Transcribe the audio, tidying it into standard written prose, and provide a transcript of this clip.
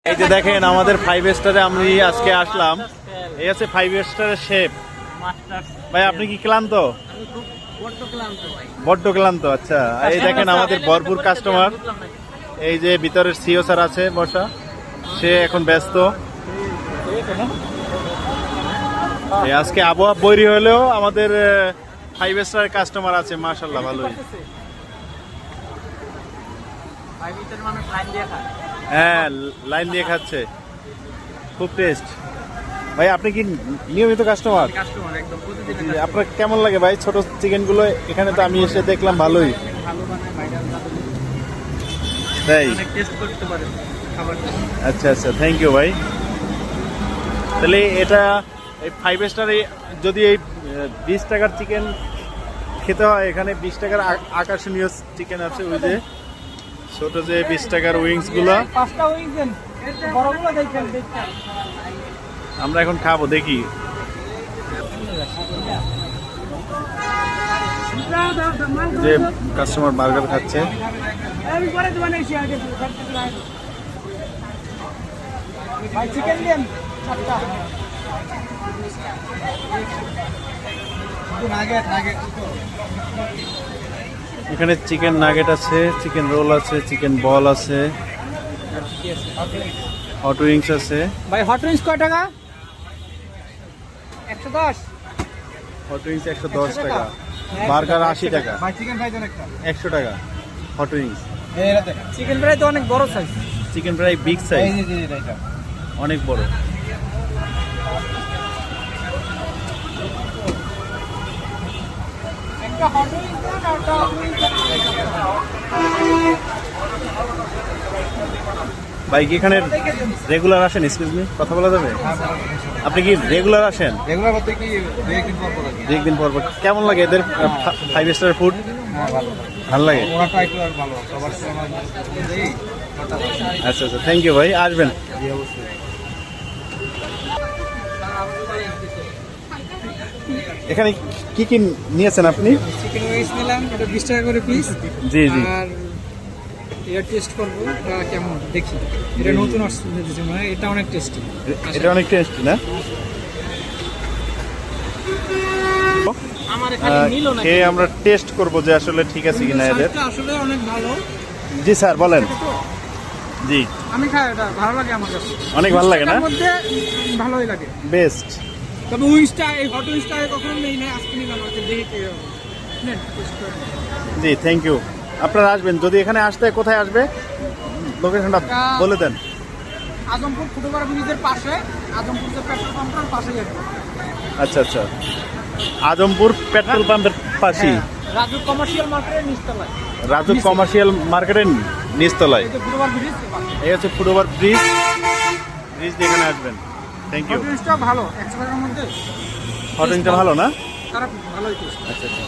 এই যে দেখেন আমাদের 5 স্টারে আমি আজকে আসলাম। এই আছে 5 স্টারের শেফ। ভাই আপনি কি ক্লান্ত? বড্ড ক্লান্ত। আচ্ছা, এই দেখেন আমাদের ভরপুর কাস্টমার। এই যে ভিতরের সিও স্যার আছে বসা, সে এখন ব্যস্ত। আজকে আবহাওয়া বৈরী হলেও আমাদের 5 স্টারের কাস্টমার আছে, মাশাআল্লাহ ভালোই। হ্যাঁ, লাইন দিয়ে খাচ্ছে, খুব টেস্ট। ভাই আপনি কি নিয়মিত কাস্টমার? আপনার কেমন লাগে ভাই ছোট চিকেন গুলো? এখানে তো আমি এসে দেখলাম ভালোই। তাই? আচ্ছা আচ্ছা, থ্যাংক ইউ ভাই। তাহলে এটা এই 5 স্টারে যদি এই 20 টাকার চিকেন খেতে হয়, এখানে 20 টাকার আকর্ষণীয় চিকেন আছে। ওই যে ছোট যে 20 টাকার উইংস গুলো, আমরা এখন খাবো, দেখি। যে কাস্টমার বার্গার খাচ্ছে। এখানে চিকেন নাগেট আছে, চিকেন রোল আছে, চিকেন বল আছে, হট উইংস আছে। ভাই হট উইংস কয় টাকা? 110। হট উইংস 110 টাকা, বার্গার 80 টাকা, 100 টাকা হট উইংস। চিকেন ফ্রাই তো অনেক বড় size. Chicken fry big size, অনেক বড়। ভাই কি এখানে রেগুলার আসেন? এক্সকিউজ মি, কথা বলা যাবে? আপনি কি রেগুলার আসেন? রেগুলার বলতে কি দুই একদিন পর পর। কেমন লাগে এদের 5 স্টার ফুড? ভালো লাগে। আচ্ছা আচ্ছা, থ্যাংক ইউ ভাই, আসবেন। এখানে কি কি নিয়েছেন আপনি? চিকেন উইংস নিলাম, এটা 20 টাকা করে পিস। জি জি। আর এটা টেস্ট করব, এটা কেমন দেখি। এটা নতুন আসছে, মানে এটা অনেক টেস্টি। এটা অনেক টেস্টি না? আমার এখানে নিলো না, খেয়ে আমরা টেস্ট করব যে আসলে ঠিক আছে কিনা এদের। এটা আসলে অনেক ভালো। জি স্যার বলেন। জি, আমি খাই, এটা ভালো লাগে আমার কাছে। অনেক ভালো লাগে না? এর মধ্যে ভালোই লাগে, বেস্ট। তবে উইংসটা, এই হট উইংসটা কখনো নেই না, আজকে নিলাম। আজকে দেখি কি হবে। নেন টেস্ট করে। জি, থ্যাংক ইউ। আপনারা আসবেন, যদি এখানে আসতে কোথায় আসবে লোকেশনটা বলে দেন। আজমপুর ফুটওভার ব্রিজের পাশে, আজমপুর যে পেট্রোল পাম্পের পাশেই আছে। আচ্ছা আচ্ছা, আজমপুর পেট্রোল পাম্পের পাশেই, রাজু কমার্শিয়াল মার্কেটের নিচতলায়। রাজু কমার্শিয়াল মার্কেটের নিচতলায়। এই যে ফুটওভার ব্রিজ, এই হচ্ছে ফুটওভার ব্রিজ, ব্রিজ দিয়ে এখানে আসবেন। Thank you. হট উইংসটা ভালো, 100 টাকার মধ্যে। হট উইংটা ভালো না? খারাপ, ভালোই টেস্ট। আচ্ছা আচ্ছা।